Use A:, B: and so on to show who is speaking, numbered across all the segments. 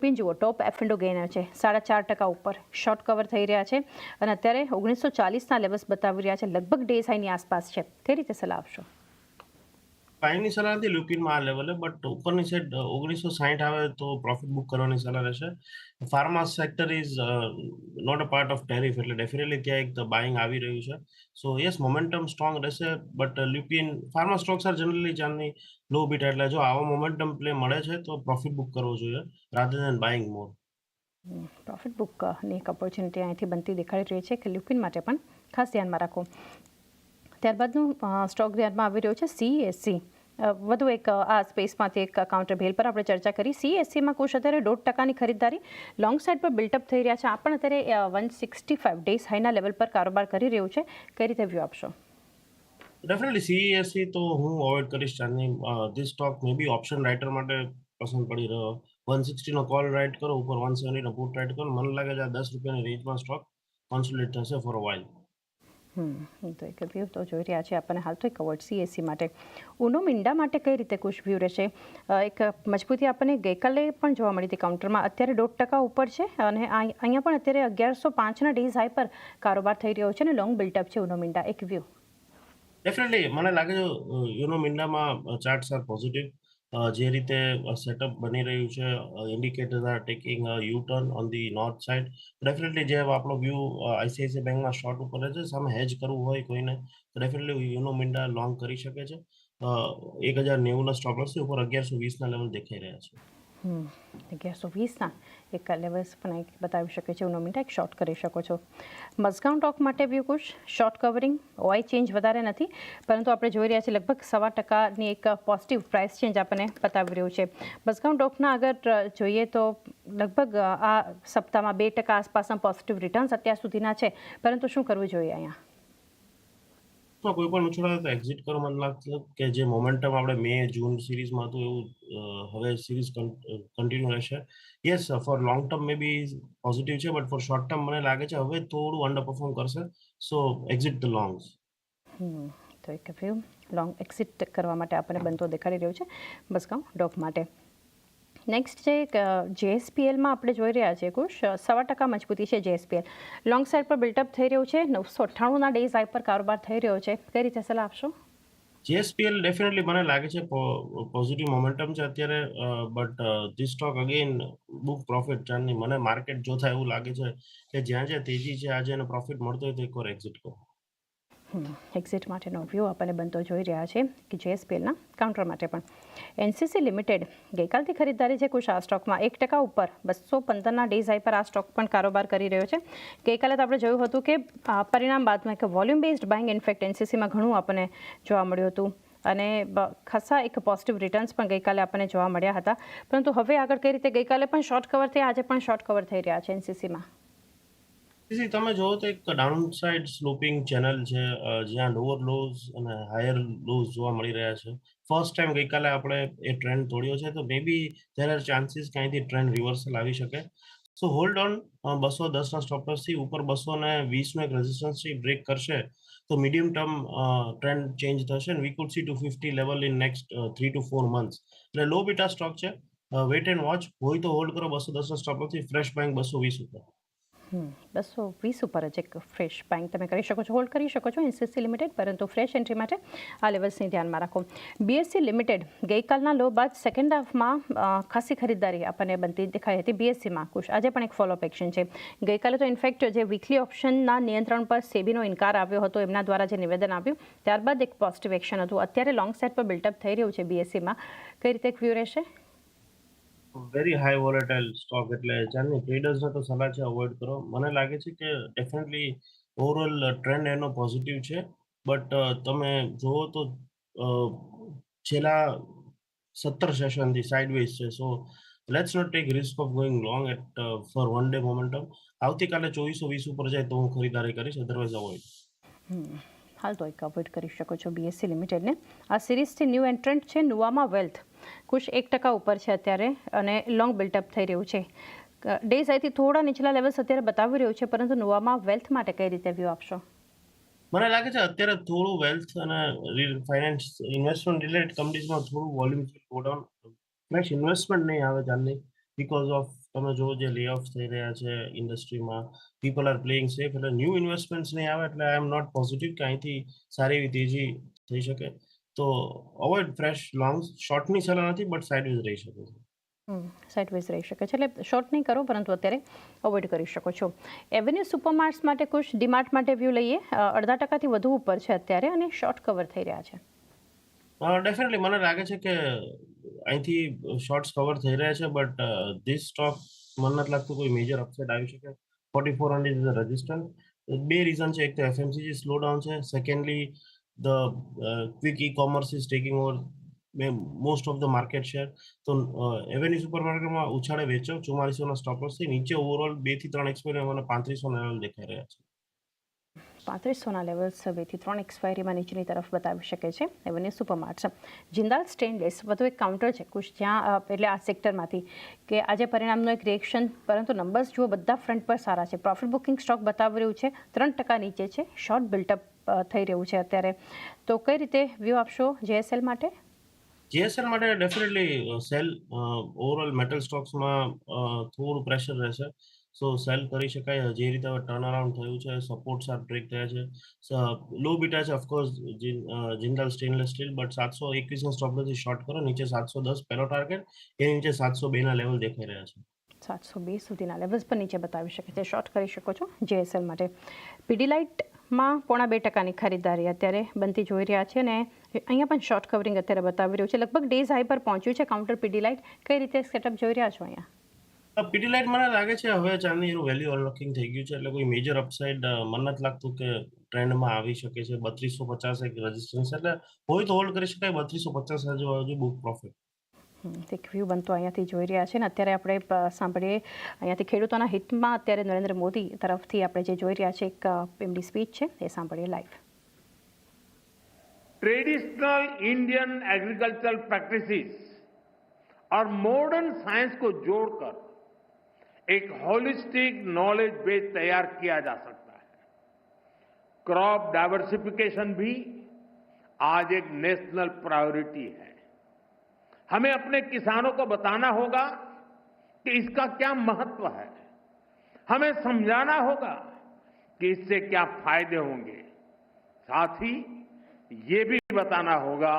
A: Pin જુઓ ટોપ F endo gainer છે 4.5% ઉપર શોર્ટ કવર થઈ રહ્યા છે અને અત્યારે 1940ના લેવલ્સ બતાવી રહ્યા છે, લગભગ ડે હાઈની આસપાસ છે. કઈ રીતે સલાહ આપશો?
B: બાયની સલાહ નથી લ્યુપિનમાં આ લેવલે, બટ ઉપરની સાઈડ 1960 આવે તો પ્રોફિટ બુક કરવાની સલાહ રહેશે. Pharma sector is not a part of tariff, એટલે ડેફિનેટલી ત્યાં એક બાઇંગ આવી રહ્યું છે. સો યસ, મોમેન્ટમ સ્ટ્રોંગ રહેશે, but Lupin pharma stocks are generally ચાંદની લો બીટ, એટલે જો આવો મોમેન્ટમ પ્લે મળે છે તો પ્રોફિટ બુક કરવો જોઈએ રાધર દેન બાઇંગ મોર.
A: પ્રોફિટ બુકની એક ઓપોર્ચ્યુનિટી અહીંથી બનતી દેખાડી રહી છે કે લ્યુપિન માટે પણ ખાસ ધ્યાનમાં રાખો. ત્યારબાદનું સ્ટોક ધ્યાનમાં આવી રહ્યો છે CSC. વધુ એક આ સ્પેસમાંથી એક કાઉન્ટર ભેલ પર આપણે ચર્ચા કરી. CSCમાં કુશ અત્યારે 1.5%ની ખરીદદારી લોંગ સાઇડ પર બિલ્ટઅપ થઈ રહ્યા છે. આ પણ અત્યારે 165 ડેઝ હાઈના લેવલ પર કારોબાર કરી રહ્યું છે. કઈ રીતે વ્યૂ આપશો?
B: ડેફિનેટલી CESC તો હું અવોઇડ કરીશ Chandni. This stock maybe option writer માટે પસંદ પડી રહ્યો. 160 નો કોલ રાઇટ કરો, ઉપર 170 નો પુટ રાઇટ કરો. મને લાગે છે આ 10 રૂપિયાની રેન્જમાં સ્ટોક કોન્સોલિડેટ થશે ફોર અ વાઇલ.
A: તો એક વ્યૂ તો જોઈ રહ્યા છે આપણને હાલ તો એક અવોર્ડ CSC માટે. ઉનો મિંડા માટે કઈ રીતે કુશ વ્યૂ રહેશે? એક મજબૂતી આપણને ગઈકાલે પણ જોવા મળી હતી કાઉન્ટરમાં. અત્યારે 1% ઉપર છે અને અહીંયા પણ અત્યારે 1105ના ડેઝ હાઈ પર કારોબાર થઈ રહ્યો છે અને લોંગ બિલ્ટઅપ છે ઉનો મિંડા. એક વ્યૂ.
B: ડેફિનેટલી મને લાગે છે યુનો મિન્ડામાં ચાર્ટ્સ આર પોઝિટિવ. જે રીતે સેટઅપ બની રહ્યું છે, indicators R taking U turn on the north side. Definitely જે આપણો વ્યૂ ICICI બેંકના શોર્ટ ઉપર છે, સામે હેજ કરવું હોય કોઈને તો ડેફિનેટલી યુનો મિન્ડા લોંગ કરી શકે છે. 1090ના સ્ટોપ લોસ છે, ઉપર 1120ના લેવલ દેખાઈ રહ્યા છે.
A: 1120ના એક લેવલ્સ પણ એક બતાવી શકે છે. ઉનો મિંડા એક શોર્ટ કરી શકો છો. મઝગાઉં સ્ટોક માટે વ્યૂ કુશ શોર્ટ કવરિંગ, ઓઆઈ ચેન્જ વધારે નથી, પરંતુ આપણે જોઈ રહ્યા છીએ લગભગ 1.25%ની એક પોઝિટિવ પ્રાઇસ ચેન્જ આપણને બતાવી રહ્યું છે. મઝગાઉં સ્ટોકના અગર જોઈએ તો લગભગ આ સપ્તાહમાં 2% આસપાસના પોઝિટિવ રિટર્ન્સ અત્યાર સુધીના છે, પરંતુ શું કરવું જોઈએ અહીંયા?
B: કોઈ પણ ઉછળાય તો એક્ઝિટ કરો. મને લાગતું કે જે મોમેન્ટમ આપણે મે જૂન સિરીઝમાં હતું એવું હવે સિરીઝ કન્ટિન્યુ રહેશે. Yes, for long term may be positive છે, બટ ફોર શોર્ટ ટર્મ મને લાગે છે હવે થોડું અંડર પરફોર્મ કરશે. So exit the longs.
A: તો એક વ્યૂ લોંગ એક્ઝિટ કરવા માટે આપણને બનતો દેખાડી રહ્યો છે મઝગાઉં ડોક માટે. નેક્સ્ટ છે JSPLમાં આપણે જોઈ રહ્યા છીએ કુશ 1.25% મજબૂતી છે JSPL. લોંગ સાઇડ પર બિલ્ટઅપ થઈ રહ્યું છે. 998ના ડેઝ હાઈ પર કારોબાર થઈ રહ્યો છે. કઈ રીતે સલાહ આપશો?
B: JSPL ડેફિનેટલી મને લાગે છે પોઝિટિવ મોમેન્ટમ છે અત્યારે, but this stock again book profit Chandni. મને માર્કેટ જોતા એવું લાગે છે કે જ્યાં જ્યાં તેજી છે આજે એને પ્રોફિટ મળતો હોય તો એકવાર એક્ઝિટ કરો.
A: એક્ઝિટ માટેનો વ્યૂ આપણને બનતો જોઈ રહ્યા છે કે JSPLના કાઉન્ટર માટે પણ. NCC લિમિટેડ ગઈકાલથી ખરીદદારી છે કુશ આ સ્ટોકમાં 1% ઉપર 215ના ડેઝ હાઈ પર આ સ્ટોક પણ કારોબાર કરી રહ્યો છે. ગઈકાલે તો આપણે જોયું હતું કે પરિણામ બાદમાં એક વોલ્યુમ બેઝડ બાઇંગ ઇનફેક્ટ NCCમાં ઘણું આપણને જોવા મળ્યું હતું અને ખાસા એક પોઝિટિવ રિટર્ન્સ પણ ગઈકાલે આપણને જોવા મળ્યા હતા. પરંતુ હવે આગળ કઈ રીતે? ગઈકાલે પણ શોર્ટ કવર થયા, આજે પણ શોર્ટ કવર થઈ રહ્યા છે NCCમાં.
B: તમે જોવો તો એક ડાઉન સાઇડ સ્લોપિંગ ચેનલ છે, જ્યાં લોઅર લોઝ અને હાયર લોઝ જોવા મળી રહ્યા છે. ફર્સ્ટ ટાઈમ ગઈકાલે આપણે એ ટ્રેન્ડ તોડ્યો છે, તો મે બી ધેર આર ચાન્સીસ કે અહીંથી ટ્રેન્ડ રિવર્સલ આવી શકે. સો હોલ્ડ ઓન. 210ના સ્ટોપ લોસથી ઉપર 220નો એક રેઝિસ્ટન્સ છે, બ્રેક કરશે તો મીડિયમ ટર્મ ટ્રેન્ડ ચેન્જ થશે. વી food C 250 level in next 3 to 4 months. એટલે લો બીટા સ્ટોક છે, વેઇટ એન્ડ વોચ. હોય તો હોલ્ડ કરો 210ના સ્ટોપ લોસથી. ફ્રેશ બાઇંગ 220 ઉપર.
A: 220 ઉપર જ એક ફ્રેશ બાઇંગ તમે કરી શકો છો, હોલ્ડ કરી શકો છો NCC લિમિટેડ, પરંતુ ફ્રેશ એન્ટ્રી માટે આ લેવલ્સને ધ્યાનમાં રાખો. BSE લિમિટેડ ગઈકાલના લો બાદ સેકન્ડ હાફમાં ખાસી ખરીદદારી આપણને બનતી દેખાઈ હતી BSEમાં કુશ. આજે પણ એક ફોલોઅપ એક્શન છે. ગઈકાલે તો ઇનફેક્ટ જે વીકલી ઓપ્શનના નિયંત્રણ પર સેબીનો ઇનકાર આવ્યો હતો, એમના દ્વારા જે નિવેદન આવ્યું ત્યારબાદ એક પોઝિટિવ એક્શન હતું. અત્યારે લોંગ સાઇડ પર બિલ્ટઅપ થઈ રહ્યું છે BSEમાં. કઈ રીતે એક વ્યૂ રહેશે?
B: વેરી હાઈ વોલેટાઇલ સ્ટોક, એટલે ચાલની ટ્રેડર્સને તો સલાહ છે અવોઇડ કરો. મને લાગે છે કે ડેફિનેટલી ઓવરઓલ ટ્રેન્ડ એનો પોઝિટિવ છે, બટ તમે જુઓ તો છેલ્લા 17 સેશનથી સાઇડવેઝ છે. So let's not take risk of going long at for one day momentum. આવતીકાલે 2420 ઉપર જાય તો હું ખરીદારી કરીશ, અધરવાઇઝ અવોઇડ.
A: હાલ તો એક અવોઇડ કરી શકો છો BSE લિમિટેડને. આ સિરીઝથી ન્યૂ એન્ટ્રન્ટ છે નુવામા વેલ્થ. કુશ 1% ઉપર છે અત્યારે અને લોંગ બિલ્ટઅપ થઈ રહ્યું છે. ડેઝ હાઈથી થોડા નીચલા લેવલ્સ અત્યારે બતાવી રહ્યું છે, પરંતુ નુવામા વેલ્થ માટે કઈ રીતે વ્યૂ આપશો?
B: મને લાગે છે અત્યારે થોડું વેલ્થ અને ફાઇનાન્સ ઇન્વેસ્ટમેન્ટ રિલેટેડ કંપનીઝમાં થોડું volume go down. Fresh investment નહીં આવે ચાલની, બીકોઝ ઓફ તમે જુઓ જે લે ઓફ થઈ રહ્યા છે ઇન્ડસ્ટ્રીમાં, પીપલ આર પ્લેઇંગ સેફ, એટલે ન્યૂ ઇન્વેસ્ટમેન્ટ્સ નહીં આવે એટલે આઈ એમ નોટ પોઝિટિવ કે અહીંથી સારી એવી તેજી થઈ શકે. તો અવોઇડ ફ્રેશ લોંગ્સ, શોર્ટની સલાહ નથી બટ સાઇડવેઝ રહી શકે છે.
A: સાઇડવેઝ રહી શકે છે, એટલે શોર્ટ નહીં કરો પરંતુ અત્યારે અવોઇડ કરી શકો છો. એવન્યુ સુપરમાર્ટ્સ માટે કુછ, ડીમાર્ટ માટે વ્યૂ લઈએ. 0.5% વધુ ઉપર છે અત્યારે અને શોર્ટ કવર થઈ રહ્યા છે.
B: ડેફિનેટલી મને લાગે છે કે અહીંથી શોર્ટ્સ કવર થઈ રહ્યા છે બટ ધીસ સ્ટોક મને નથી લાગતું કોઈ મેજર અપસાઇડ આવી શકે. 4400 ઇઝ રેઝિસ્ટન્સ. બે રીઝન છે, એક તો એફએમસીજી સ્લો ડાઉન છે, secondly the quick e commerce is taking over most of the market share. તો એવેન્યુ સુપરમાર્કેટમાં ઉછાળે વેચો 4400 સ્ટોપ લોસ થી નીચે. ઓવરઓલ 2 થી 3 એક્સપાયરી મને 3500 લેવલ દેખાઈ રહ્યા છે.
A: 3500 લેવલ્સ 2 થી 3 એક્સપાયરીમાં નીચેની તરફ બતાવી શકે છે એવન્યુ સુપરમાર્ટ્સ. જિંદાલ સ્ટેનલેસ વધુ એક કાઉન્ટર છે કુછ જ્યાં, એટલે આ સેક્ટરમાંથી કે આજે પરિણામનો એક રિએક્શન, પરંતુ નંબર્સ જુઓ બધા ફ્રન્ટ પર સારા છે. પ્રોફિટ બુકિંગ સ્ટોક બતાવી રહ્યું છે 3% નીચે છે, શોર્ટ બિલ્ટઅપ થઈ રહ્યું છે અત્યારે. તો કઈ રીતે વ્યૂ આપશો જેએસએલ માટે?
B: જીએસએલ માટે ડેફિનેટલી સેલ. ઓવરઓલ મેટલ સ્ટોક્સમાં થોડું પ્રેશર રહેશે, સો સેલ કરી શકાય. જે રીતે હવે ટર્ન અરાઉન્ડ થયું છે, સપોર્ટ્સ આર બ્રેક થયા છે, લો બીટા છે of course Jindal stainless steel, but 721 stop લોસથી શોર્ટ કરો. નીચે 710 પહેલો ટાર્ગેટ, એની નીચે 702 ના લેવલ દેખાઈ રહ્યા છે.
A: 702 સુધીના લેવલ્સ પર નીચે બતાવી શકે છે, શોર્ટ કરી શકો છો જેએસએલ માટે. પીડીલાઇટમાં 0.5%ની ખરીદારી અત્યારે બનતી જોઈ રહ્યા છે અને અહીંયા પણ શોર્ટ કવરિંગ અત્યારે બતાવી રહ્યું છે. લગભગ ડેઝ હાઈ પર પહોંચ્યું છે કાઉન્ટર પીડીલાઇટ. કઈ રીતે સેટઅપ જોઈ રહ્યા છો અહીંયા?
B: પીટીલાઇટ મને લાગે છે હવે ચાંદની એનું વેલ્યુ અનલોકિંગ થઈ ગયું છે, એટલે કોઈ મેજર અપસાઇડ મને નથી લાગતું કે ટ્રેન્ડમાં આવી શકે છે. 3250 એક રેઝિસ્ટન્સ, એટલે હોય તો હોલ્ડ કરી શકાય. 3250 હજુ બુક પ્રોફિટ.
A: એક વ્યૂ બનતો અહીંયાથી જોઈ રહ્યા છે ને અત્યારે આપણે સાંભળીએ અહીંયાથી ખેડૂતોના હિતમાં અત્યારે નરેન્દ્ર મોદી તરફથી આપણે જે જોઈ રહ્યા છે એક એમની સ્પીચ છે, એ સાંભળીએ live.
C: Traditional Indian agricultural practices और मॉडर्न साइंस को जोड़कर एक होलिस्टिक नॉलेज बेस तैयार किया जा सकता है. क्रॉप डाइवर्सिफिकेशन भी आज एक नेशनल प्रायोरिटी है. हमें अपने किसानों को बताना होगा कि इसका क्या महत्व है. हमें समझाना होगा कि इससे क्या फायदे होंगे. साथ ही ये भी बताना होगा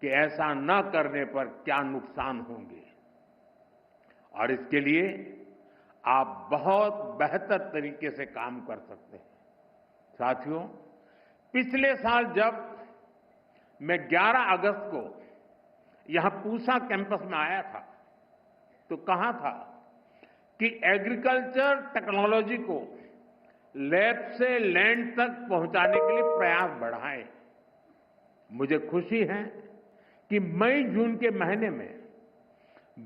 C: कि ऐसा न करने पर क्या नुकसान होंगे. और इसके लिए आप बहुत बेहतर तरीके से काम कर सकते हैं. साथियों, पिछले साल जब मैं 11 अगस्त को यहां पूसा कैंपस में आया था तो कहा था कि एग्रीकल्चर टेक्नोलॉजी को लैब से लैंड तक पहुंचाने के लिए प्रयास बढ़ाएं. मुझे खुशी है कि मई जून के महीने में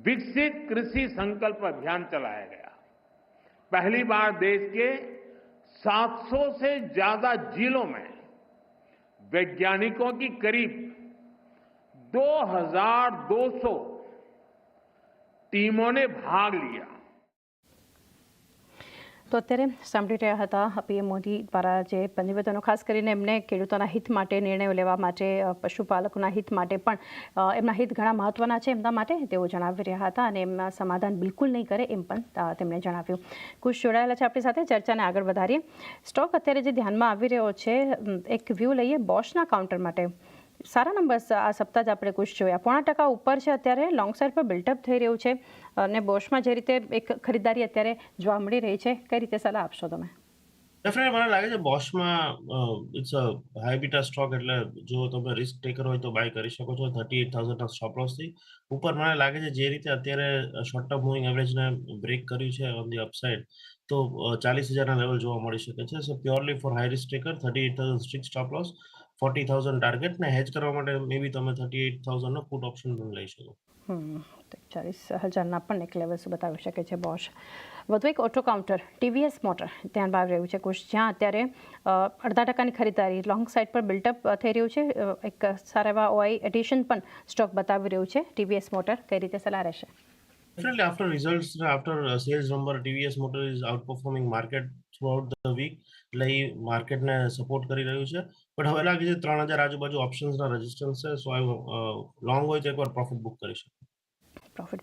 C: विकसित कृषि संकल्प अभियान चलाया गया. पहली बार देश के 700 से ज्यादा जिलों में वैज्ञानिकों की करीब 2200 टीमों ने भाग लिया.
A: તો અત્યારે સાંભળી રહ્યા હતા પીએમ મોદી દ્વારા જે નિવેદનો, ખાસ કરીને એમને ખેડૂતોના હિત માટે નિર્ણયો લેવા માટે, પશુપાલકોના હિત માટે પણ એમના હિત ઘણા મહત્વના છે એમના માટે તેઓ જણાવી રહ્યા હતા અને એમના સમાધાન બિલકુલ નહીં કરે એમ પણ તેમણે જણાવ્યું. કુછ જોડાયેલા છે આપણી સાથે, ચર્ચાને આગળ વધારીએ. સ્ટોક અત્યારે જે ધ્યાનમાં આવી રહ્યો છે, એક વ્યૂ લઈએ બોશના કાઉન્ટર માટે. સારા નંબર્સ આ સપ્તાહ જ આપણે કુછ જોયા, 0.5% ઉપર છે અત્યારે, લોંગ સાઇડ પર બિલ્ટઅપ થઈ રહ્યું છે અને બોશમાં જે રીતે એક ખરીદારી અત્યારે જોવા મળી રહી છે, કઈ રીતે સલાહ આપશો તમે?
B: ડેફિનેટલી મને લાગે છે બોશમાં it's a high beta stock, એટલે જો તમે રિસ્ક ટેકર હોય તો બાય કરી શકો છો 38,000 સ્ટોપ લોસથી ઉપર. મને લાગે છે જે રીતે અત્યારે શોર્ટ ટર્મ મૂવિંગ એવરેજને બ્રેક કર્યું છે ઓન ધી અપસાઇડ, તો 40,000ના લેવલ જોવા મળી શકે છે. So purely for high risk taker 38,000 strict stop loss, 40,000 target, ને હેજ કરવા માટે મે બી તમે 38,000નો પુટ ઓપ્શન પણ લઈ શકો.
A: 40,000ના પણ એક લેવલ્સ બતાવી શકે છે બોશ. વધુ એક ઓટો કાઉન્ટર ટીવીએસ મોટર ધ્યાન આવી રહ્યું છે કુછ, જ્યાં અત્યારે 0.5%ની ખરીદારી, લોંગ સાઇડ પર બિલ્ટઅપ થઈ રહ્યું છે. એક સારા એવા ઓઆઈ એડિશન પણ સ્ટોક બતાવી રહ્યું છે ટીવીએસ મોટર. કઈ રીતે સલાહ રહેશે?
B: Definitely after results, after sales number, TVS Motor is outperforming market throughout the week. એટલે એ માર્કેટને સપોર્ટ કરી રહ્યું છે. બટ હવે લાગે છે 3,000 આજુબાજુ ઓપ્શન્સના રેઝિસ્ટન્સ છે, સો લોંગ હોય તો એકવાર પ્રોફિટ બુક કરી શકે.
A: પ્રોફિટ